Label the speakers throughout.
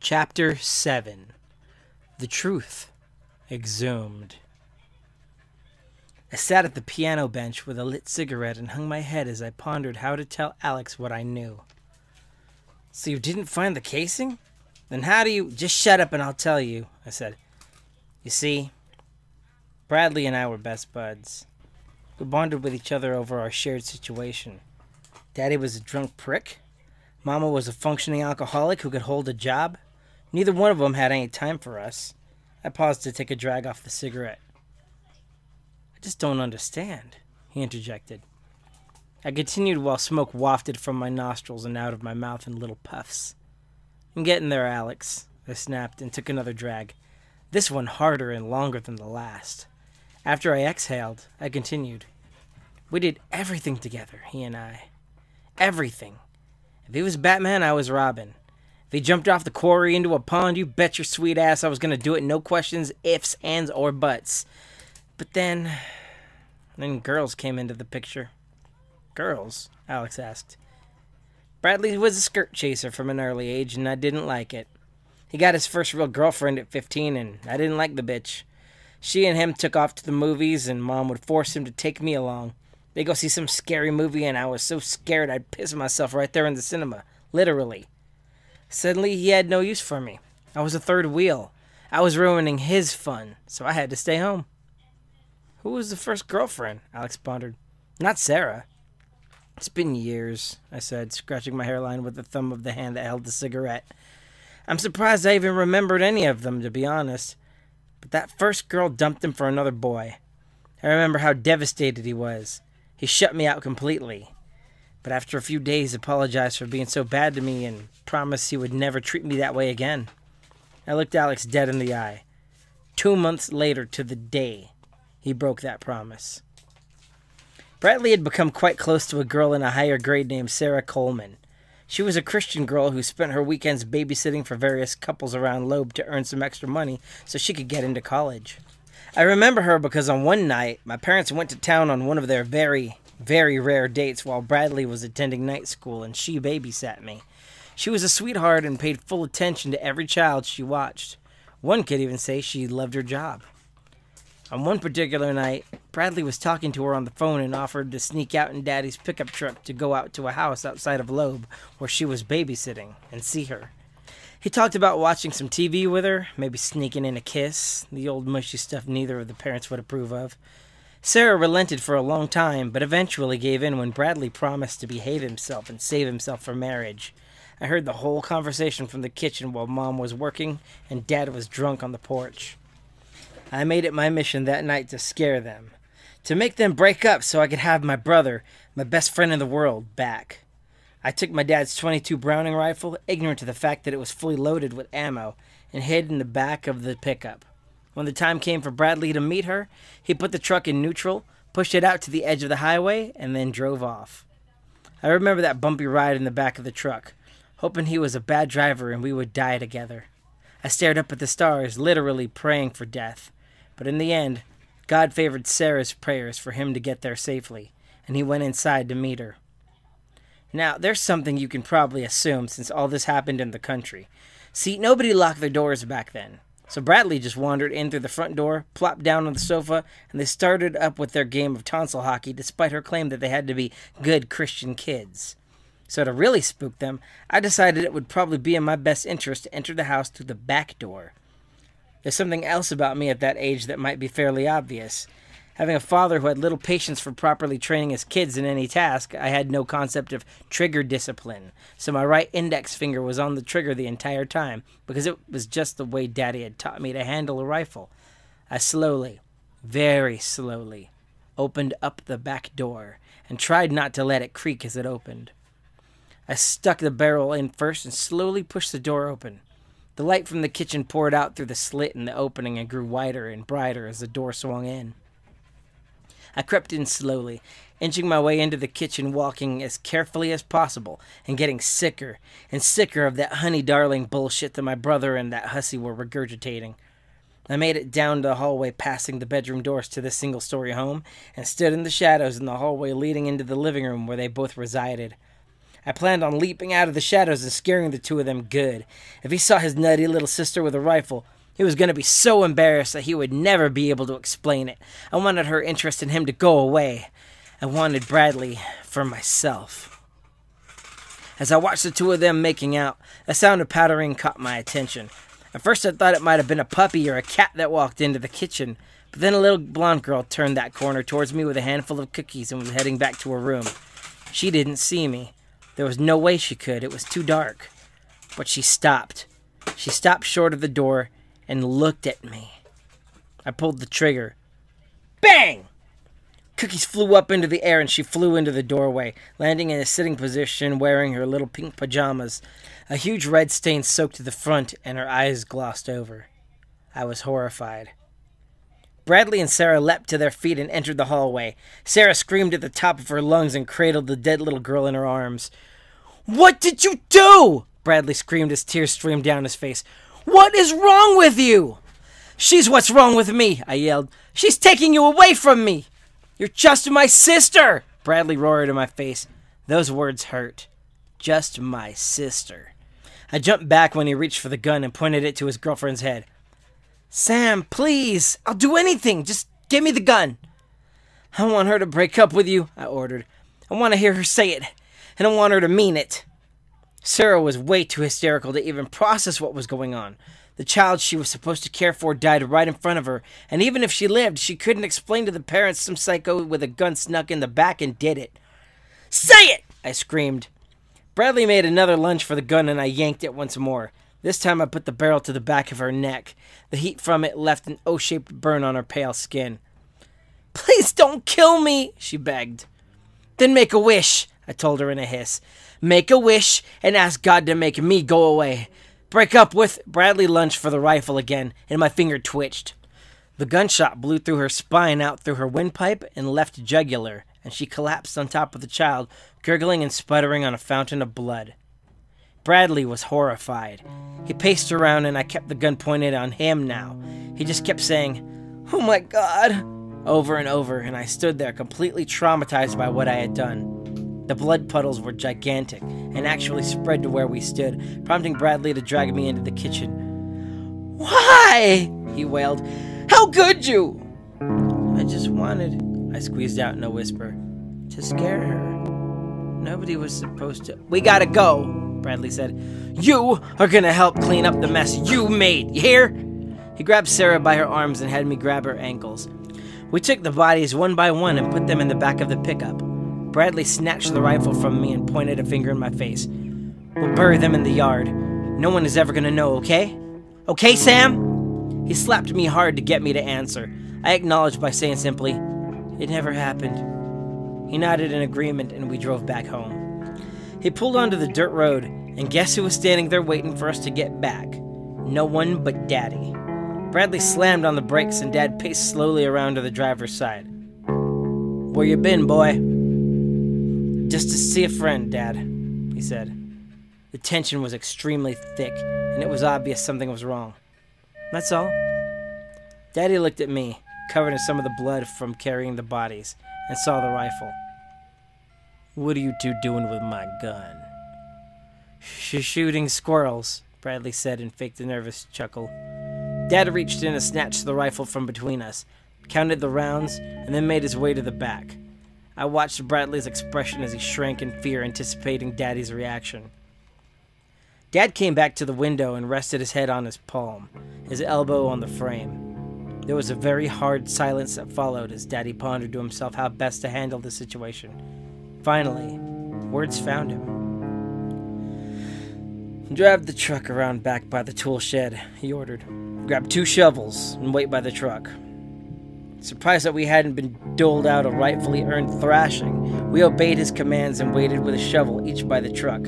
Speaker 1: Chapter 7. The Truth. Exhumed. I sat at the piano bench with a lit cigarette and hung my head as I pondered how to tell Alex what I knew. So you didn't find the casing? Then how do you... Just shut up and I'll tell you, I said. You see, Bradley and I were best buds. We bonded with each other over our shared situation. Daddy was a drunk prick. Mama was a functioning alcoholic who could hold a job. Neither one of them had any time for us. I paused to take a drag off the cigarette. I just don't understand, he interjected. I continued while smoke wafted from my nostrils and out of my mouth in little puffs. I'm getting there, Alex, I snapped and took another drag. This one harder and longer than the last. After I exhaled, I continued. We did everything together, he and I. Everything. If he was Batman, I was Robin. If he jumped off the quarry into a pond, you bet your sweet ass I was going to do it, no questions, ifs, ands, or buts. But then girls came into the picture. Girls? Alex asked. Bradley was a skirt chaser from an early age, and I didn't like it. He got his first real girlfriend at 15, and I didn't like the bitch. She and him took off to the movies, and Mom would force him to take me along. They'd go see some scary movie, and I was so scared I'd piss myself right there in the cinema. Literally. Suddenly, he had no use for me. I was a third wheel. I was ruining his fun, so I had to stay home. Who was the first girlfriend? Alex pondered. Not Sarah. It's been years, I said, scratching my hairline with the thumb of the hand that held the cigarette. I'm surprised I even remembered any of them, to be honest. But that first girl dumped him for another boy. I remember how devastated he was. He shut me out completely. But after a few days, apologized for being so bad to me and promised he would never treat me that way again. I looked Alex dead in the eye. 2 months later to the day, he broke that promise. Bradley had become quite close to a girl in a higher grade named Sarah Coleman. She was a Christian girl who spent her weekends babysitting for various couples around Loeb to earn some extra money so she could get into college. I remember her because on one night, my parents went to town on one of their very rare dates while Bradley was attending night school and she babysat me. She was a sweetheart and paid full attention to every child she watched. One could even say she loved her job. On one particular night, Bradley was talking to her on the phone and offered to sneak out in Daddy's pickup truck to go out to a house outside of Loeb where she was babysitting and see her. He talked about watching some TV with her, maybe sneaking in a kiss, the old mushy stuff neither of the parents would approve of. Sarah relented for a long time, but eventually gave in when Bradley promised to behave himself and save himself for marriage. I heard the whole conversation from the kitchen while Mom was working and Dad was drunk on the porch. I made it my mission that night to scare them, to make them break up so I could have my brother, my best friend in the world, back. I took my dad's .22 Browning rifle, ignorant to the fact that it was fully loaded with ammo, and hid in the back of the pickup. When the time came for Bradley to meet her, he put the truck in neutral, pushed it out to the edge of the highway, and then drove off. I remember that bumpy ride in the back of the truck, hoping he was a bad driver and we would die together. I stared up at the stars, literally praying for death. But in the end, God favored Sarah's prayers for him to get there safely, and he went inside to meet her. Now, there's something you can probably assume since all this happened in the country. See, nobody locked their doors back then. So Bradley just wandered in through the front door, plopped down on the sofa, and they started up with their game of tonsil hockey despite her claim that they had to be good Christian kids. So to really spook them, I decided it would probably be in my best interest to enter the house through the back door. There's something else about me at that age that might be fairly obvious. Having a father who had little patience for properly training his kids in any task, I had no concept of trigger discipline, so my right index finger was on the trigger the entire time, because it was just the way Daddy had taught me to handle a rifle. I slowly, very slowly, opened up the back door, and tried not to let it creak as it opened. I stuck the barrel in first and slowly pushed the door open. The light from the kitchen poured out through the slit in the opening and grew wider and brighter as the door swung in. I crept in slowly, inching my way into the kitchen, walking as carefully as possible, and getting sicker and sicker of that honey-darling bullshit that my brother and that hussy were regurgitating. I made it down the hallway passing the bedroom doors to the single-story home, and stood in the shadows in the hallway leading into the living room where they both resided. I planned on leaping out of the shadows and scaring the two of them good. If he saw his nutty little sister with a rifle, he was going to be so embarrassed that he would never be able to explain it. I wanted her interest in him to go away. I wanted Bradley for myself. As I watched the two of them making out, a sound of pattering caught my attention. At first I thought it might have been a puppy or a cat that walked into the kitchen, but then a little blonde girl turned that corner towards me with a handful of cookies and was heading back to her room. She didn't see me. There was no way she could. It was too dark. But she stopped. She stopped short of the door and looked at me. I pulled the trigger. Bang! Cookies flew up into the air and she flew into the doorway, landing in a sitting position wearing her little pink pajamas. A huge red stain soaked to the front and her eyes glossed over. I was horrified. Bradley and Sarah leapt to their feet and entered the hallway. Sarah screamed at the top of her lungs and cradled the dead little girl in her arms. "What did you do?" Bradley screamed as tears streamed down his face. "What is wrong with you?" "She's what's wrong with me," I yelled. "She's taking you away from me." "You're just my sister," Bradley roared in my face. Those words hurt. Just my sister. I jumped back when he reached for the gun and pointed it to his girlfriend's head. "Sam, please, I'll do anything. Just give me the gun." "I want her to break up with you," I ordered. "I want to hear her say it, and I want her to mean it." Sarah was way too hysterical to even process what was going on. The child she was supposed to care for died right in front of her, and even if she lived, she couldn't explain to the parents some psycho with a gun snuck in the back and did it. "Say it!" I screamed. Bradley made another lunge for the gun, and I yanked it once more. This time I put the barrel to the back of her neck. The heat from it left an O-shaped burn on her pale skin. "Please don't kill me," she begged. "Then make a wish," I told her in a hiss. "Make a wish and ask God to make me go away. Break up with..." Bradley lunged for the rifle again, and my finger twitched. The gunshot blew through her spine, out through her windpipe, and left jugular, and she collapsed on top of the child, gurgling and sputtering on a fountain of blood. Bradley was horrified. He paced around, and I kept the gun pointed on him now. He just kept saying, "Oh my God," over and over, and I stood there completely traumatized by what I had done. The blood puddles were gigantic and actually spread to where we stood, prompting Bradley to drag me into the kitchen. "Why?" he wailed. "How could you?" "I just wanted," I squeezed out in a whisper, "to scare her. Nobody was supposed to..." "We gotta go," Bradley said. "You are gonna help clean up the mess you made, you hear?" He grabbed Sarah by her arms and had me grab her ankles. We took the bodies one by one and put them in the back of the pickup. Bradley snatched the rifle from me and pointed a finger in my face. "We'll bury them in the yard. No one is ever gonna know, okay? Okay, Sam?" He slapped me hard to get me to answer. I acknowledged by saying simply, "It never happened." He nodded in agreement, and we drove back home. He pulled onto the dirt road, and guess who was standing there waiting for us to get back? No one but Daddy. Bradley slammed on the brakes, and Dad paced slowly around to the driver's side. "Where you been, boy?" "Just to see a friend, Dad," he said. The tension was extremely thick, and it was obvious something was wrong. "That's all." Daddy looked at me, covered in some of the blood from carrying the bodies, and saw the rifle. "What are you two doing with my gun?" Shooting squirrels," Bradley said and faked a nervous chuckle. Dad reached in and snatched the rifle from between us, counted the rounds, and then made his way to the back. I watched Bradley's expression as he shrank in fear, anticipating Daddy's reaction. Dad came back to the window and rested his head on his palm, his elbow on the frame. There was a very hard silence that followed as Daddy pondered to himself how best to handle the situation. Finally, words found him. "Drive the truck around back by the tool shed," he ordered. "Grab 2 shovels and wait by the truck." Surprised that we hadn't been doled out a rightfully earned thrashing, we obeyed his commands and waited with a shovel each by the truck.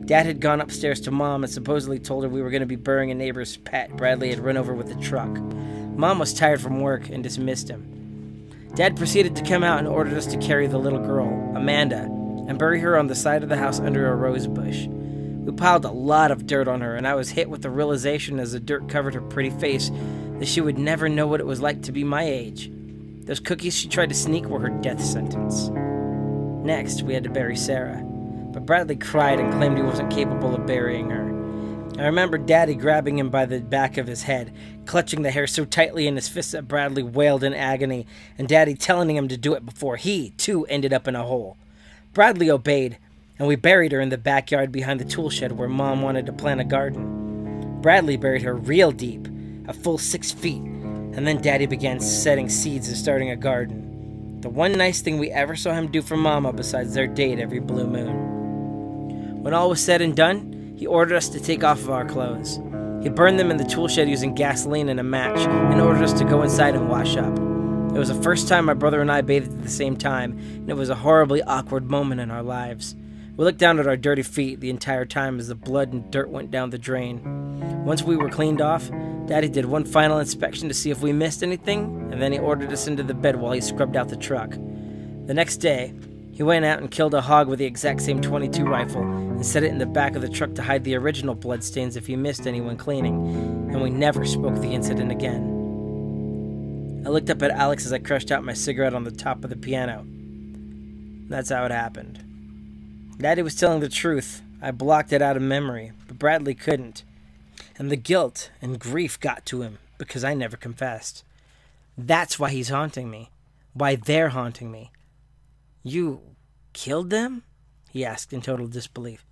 Speaker 1: Dad had gone upstairs to Mom and supposedly told her we were going to be burying a neighbor's pet Bradley had run over with the truck. Mom was tired from work and dismissed him. Dad proceeded to come out and ordered us to carry the little girl, Amanda, and bury her on the side of the house under a rose bush. We piled a lot of dirt on her, and I was hit with the realization as the dirt covered her pretty face that she would never know what it was like to be my age. Those cookies she tried to sneak were her death sentence. Next, we had to bury Sarah, but Bradley cried and claimed he wasn't capable of burying her. I remember Daddy grabbing him by the back of his head, clutching the hair so tightly in his fists that Bradley wailed in agony, and Daddy telling him to do it before he, too, ended up in a hole. Bradley obeyed, and we buried her in the backyard behind the tool shed where Mom wanted to plant a garden. Bradley buried her real deep, a full 6 feet, and then Daddy began setting seeds and starting a garden. The one nice thing we ever saw him do for Mama besides their date every blue moon. When all was said and done, he ordered us to take off of our clothes. He burned them in the tool shed using gasoline and a match, and ordered us to go inside and wash up. It was the first time my brother and I bathed at the same time, and it was a horribly awkward moment in our lives. We looked down at our dirty feet the entire time as the blood and dirt went down the drain. Once we were cleaned off, Daddy did one final inspection to see if we missed anything, and then he ordered us into the bed while he scrubbed out the truck. The next day, he went out and killed a hog with the exact same .22 rifle and set it in the back of the truck to hide the original bloodstains if he missed anyone cleaning, and we never spoke the incident again. I looked up at Alex as I crushed out my cigarette on the top of the piano. That's how it happened. Daddy was telling the truth. I blocked it out of memory, but Bradley couldn't. And the guilt and grief got to him because I never confessed. That's why he's haunting me. Why they're haunting me. You killed them? He asked in total disbelief.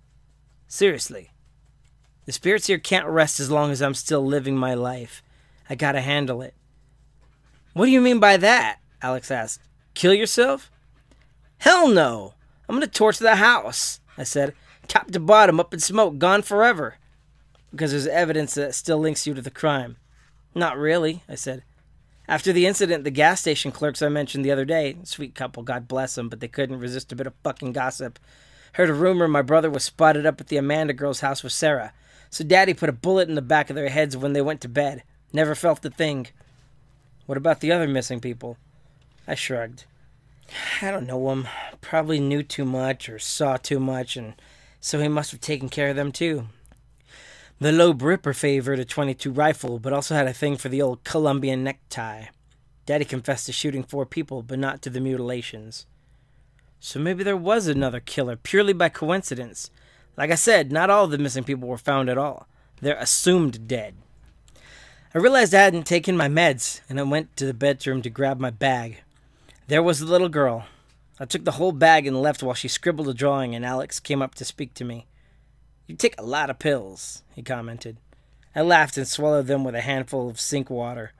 Speaker 1: Seriously. The spirits here can't rest as long as I'm still living my life. I gotta handle it. What do you mean by that? Alex asked. Kill yourself? Hell no! I'm gonna torch the house, I said. Top to bottom, up in smoke, gone forever. Because there's evidence that still links you to the crime. Not really, I said. After the incident, the gas station clerks I mentioned the other day, sweet couple, God bless them, but they couldn't resist a bit of fucking gossip, heard a rumor my brother was spotted up at the Amanda girl's house with Sarah. So Daddy put a bullet in the back of their heads when they went to bed. Never felt a thing. What about the other missing people? I shrugged. I don't know him. Probably knew too much or saw too much, and so he must have taken care of them too. The Loeb Ripper favored a .22 rifle, but also had a thing for the old Colombian necktie. Daddy confessed to shooting 4 people, but not to the mutilations. So maybe there was another killer, purely by coincidence. Like I said, not all of the missing people were found at all. They're assumed dead. I realized I hadn't taken my meds, and I went to the bedroom to grab my bag. There was the little girl. I took the whole bag and left while she scribbled a drawing, and Alex came up to speak to me. You take a lot of pills, he commented. I laughed and swallowed them with a handful of sink water.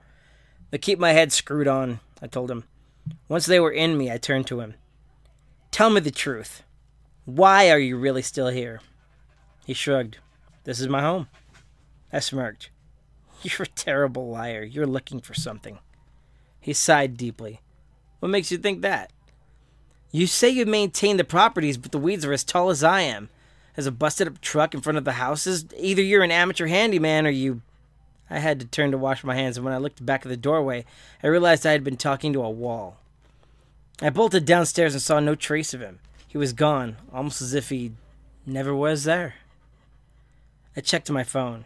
Speaker 1: They keep my head screwed on, I told him. Once they were in me, I turned to him. Tell me the truth. Why are you really still here? He shrugged. This is my home. I smirked. You're a terrible liar. You're looking for something. He sighed deeply. What makes you think that? You say you maintain the properties, but the weeds are as tall as I am. There's a busted-up truck in front of the houses. Either you're an amateur handyman or you... I had to turn to wash my hands, and when I looked back at the doorway, I realized I had been talking to a wall. I bolted downstairs and saw no trace of him. He was gone, almost as if he never was there. I checked my phone.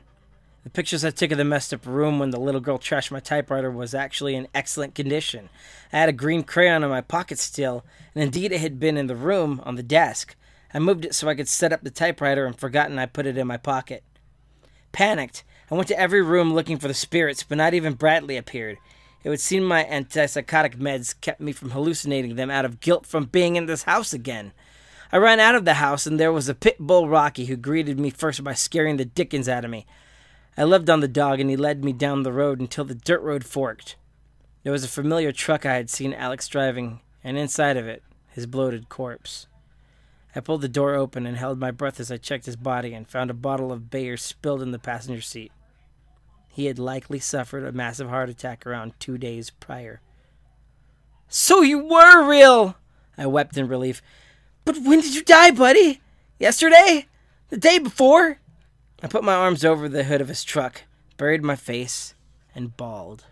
Speaker 1: The pictures I took of the messed-up room when the little girl trashed my typewriter was actually in excellent condition. I had a green crayon in my pocket still, and indeed it had been in the room on the desk. I moved it so I could set up the typewriter and forgotten I put it in my pocket. Panicked, I went to every room looking for the spirits, but not even Bradley appeared. It would seem my antipsychotic meds kept me from hallucinating them out of guilt from being in this house again. I ran out of the house, and there was a pit bull Rocky who greeted me first by scaring the dickens out of me. I lived on the dog, and he led me down the road until the dirt road forked. There was a familiar truck I had seen Alex driving, and inside of it, his bloated corpse. I pulled the door open and held my breath as I checked his body and found a bottle of Bayer spilled in the passenger seat. He had likely suffered a massive heart attack around 2 days prior. So you were real! I wept in relief. But when did you die, buddy? Yesterday? The day before? I put my arms over the hood of his truck, buried my face, and bawled.